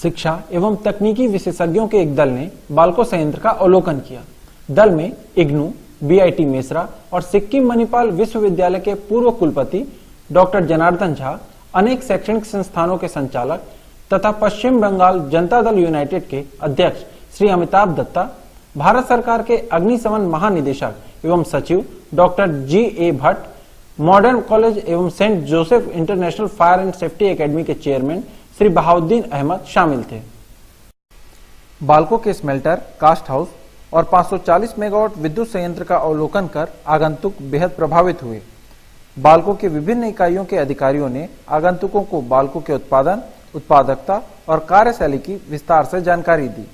शिक्षा एवं तकनीकी विशेषज्ञों के एक दल ने बाल्को संयंत्र का अवलोकन किया। दल में इग्नू, बीआईटी मेसरा और सिक्किम मणिपाल विश्वविद्यालय के पूर्व कुलपति डॉक्टर जनार्दन झा, अनेक शैक्षणिक संस्थानों के संचालक तथा पश्चिम बंगाल जनता दल यूनाइटेड के अध्यक्ष श्री अमिताभ दत्ता, भारत सरकार के अग्निशमन महानिदेशक एवं सचिव doctor G.A.. Bhatt, modern college एवं saint Joseph international fire and safety academy के चेयरमैन श्री बहाउद्दीन अहमद शामिल थे। बाल्को के स्मेल्टर, कास्ट हाउस और 540 मेगावाट विद्युत संयंत्र का अवलोकन कर आगंतुक बेहद प्रभावित हुए। बाल्को के विभिन्न इकाइयों के अधिकारियों ने आगंतुकों को बाल्को के उत्पादन, उत्पादकता और कार्यशैली की विस्तार से जानकारी दी।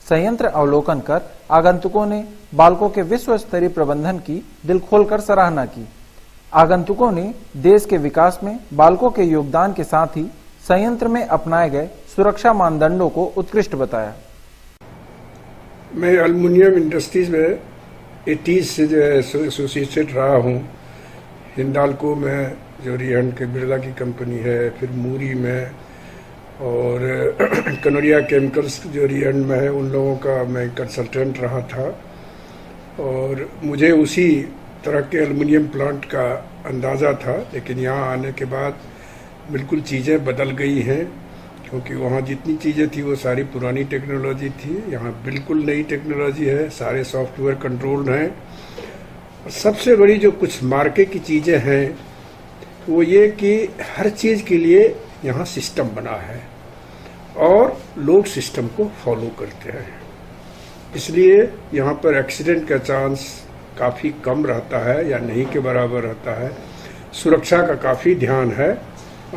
संयंत्र अवलोकन कर आगंतुकों ने बाल्को के विश्व स्तरीय प्रबंधन की दिल खोलकर सराहना की। आगंतुकों ने देश के विकास में बाल्को के योगदान के साथ ही संयंत्र में अपनाए गए सुरक्षा मानदंडों को उत्कृष्ट बताया। मैं एल्युमिनियम इंडस्ट्रीज में 80 से जो है एसोसिएटेड रहा हूँ। हिंडाल्को में जो रिहंड के बिरला की कंपनी है, फिर मूरी में और कनोरिया केमिकल्स जो रिहंड में है, उन लोगों का मैं कंसल्टेंट रहा था और मुझे उसी तरह के एल्युमिनियम प्लांट का अंदाज़ा था। लेकिन यहाँ आने के बाद बिल्कुल चीज़ें बदल गई हैं, क्योंकि वहाँ जितनी चीज़ें थी वो सारी पुरानी टेक्नोलॉजी थी। यहाँ बिल्कुल नई टेक्नोलॉजी है, सारे सॉफ्टवेयर कंट्रोल्ड हैं। और सबसे बड़ी जो कुछ मार्के की चीज़ें हैं वो ये कि हर चीज़ के लिए यहाँ सिस्टम बना है और लोग सिस्टम को फॉलो करते हैं, इसलिए यहाँ पर एक्सीडेंट का चांस काफ़ी कम रहता है या नहीं के बराबर रहता है। सुरक्षा का काफ़ी ध्यान है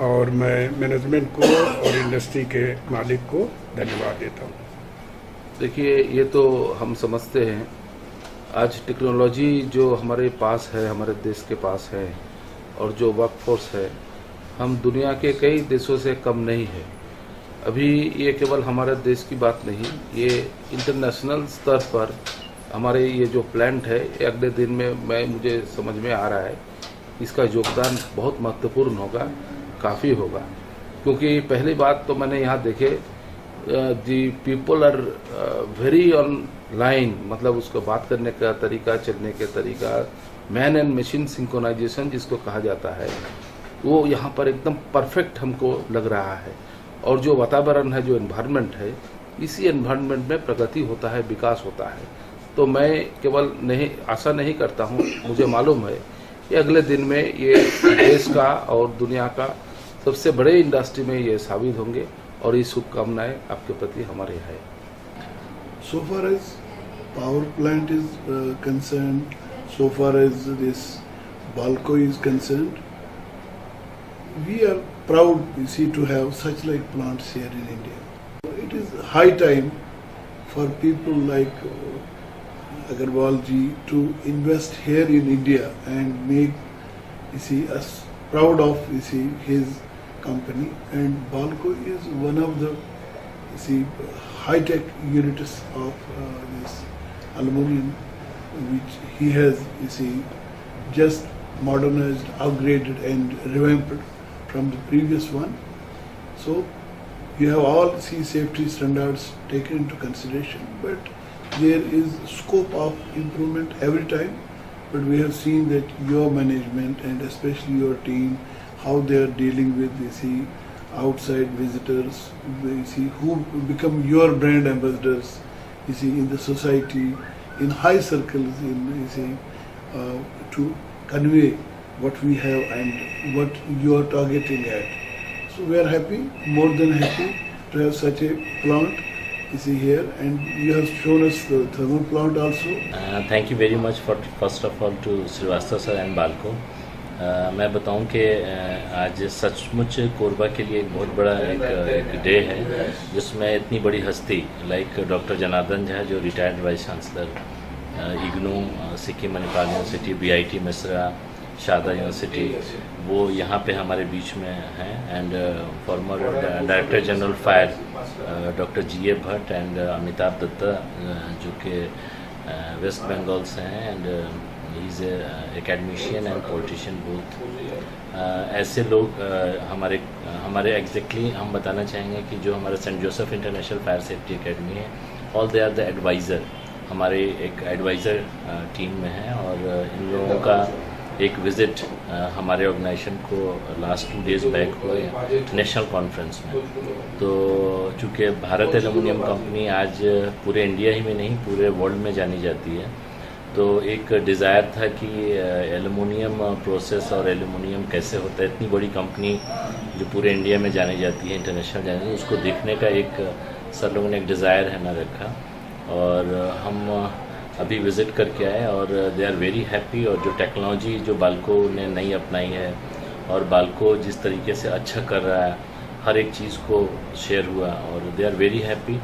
और मैं मैनेजमेंट को और इंडस्ट्री के मालिक को धन्यवाद देता हूँ। देखिए, ये तो हम समझते हैं आज टेक्नोलॉजी जो हमारे पास है, हमारे देश के पास है, और जो वर्कफोर्स है, हम दुनिया के कई देशों से कम नहीं है। अभी ये केवल हमारे देश की बात नहीं, ये इंटरनेशनल स्तर पर हमारे ये जो प्लांट है, अगले दिन में मुझे समझ में आ रहा है इसका योगदान बहुत महत्वपूर्ण होगा, काफ़ी होगा। क्योंकि पहली बात तो मैंने यहाँ देखे the people are very online, मतलब उसको बात करने का तरीका, चलने का तरीका, मैन एंड मशीन सिंक्रोनाइजेशन जिसको कहा जाता है, वो यहाँ पर एकदम परफेक्ट हमको लग रहा है। और जो वातावरण है, जो एनवायरनमेंट है, इसी एनवायरनमेंट में प्रगति होता है, विकास होता है। तो मैं केवल आशा नहीं करता हूँ, मुझे मालूम है कि अगले दिन में ये देश का और दुनिया का सबसे बड़े इंडस्ट्री में ये साबित होंगे, और ये शुभकामनाएं आपके प्रति हमारे है। So far as power plant is concerned, so far as this Balco is concerned, we are proud, you see, to have such like plants here in India. It is high time for people like Agarwal ji to invest here in India and make, you see, us proud of, you see, his company. And Balco is one of the, you see, high-tech units of this aluminium, which he has, you see, just modernized, upgraded and revamped from the previous one. So you have all safety standards taken into consideration, but there is scope of improvement every time. But we have seen that your management and especially your team, how they are dealing with, you see, outside visitors, you see, who become your brand ambassadors, you see, in the society, in high circles, in, you see, to convey what we have and what you are targeting at. So we are happy, more than happy, to have such a plant, you see, here, and you have shown us the thermal plant also. Thank you very much for first of all to Srivastava sir and Balco. मैं बताऊं कि आज सचमुच कोरबा के लिए एक बहुत बड़ा एक डे है, जिसमें इतनी बड़ी हस्ती लाइक डॉक्टर जनार्दन झा, जो retired vice chancellor IGNOU, Sikkim Manipal university, BIT Mesra, Sharda university, वो यहाँ पे हमारे बीच में हैं। And former director general fire doctor G.A.. Bhatt and Amitabh Datta, जो कि वेस्ट बंगाल से हैं, and he is academician and politician both. ऐसे लोग हमारे एग्जैक्टली हम बताना चाहेंगे कि जो हमारा saint Joseph international fire safety academy है, all they are the adviser, हमारे एक एडवाइज़र टीम में है। और इन लोगों का एक विज़िट हमारे ऑर्गेनाइजेशन को लास्ट 2 डेज़ बैक हुआ नेशनल कॉन्फ्रेंस में। तो चूँकि भारत एल्युमिनियम कंपनी आज पूरे इंडिया ही में नहीं पूरे वर्ल्ड में जानी जाती है, तो एक डिज़ायर था कि एल्युमिनियम प्रोसेस और एल्युमिनियम कैसे होता है, इतनी बड़ी कंपनी जो पूरे इंडिया में जानी जाती है, इंटरनेशनल जानी जाती है, उसको देखने का एक सर लोगों ने एक डिज़ायर है ना रखा। और हम अभी विज़िट करके आए और दे आर वेरी हैप्पी। और जो टेक्नोलॉजी जो बाल्को ने नई अपनाई है और बाल्को जिस तरीके से अच्छा कर रहा है, हर एक चीज़ को शेयर हुआ और दे आर वेरी हैप्पी।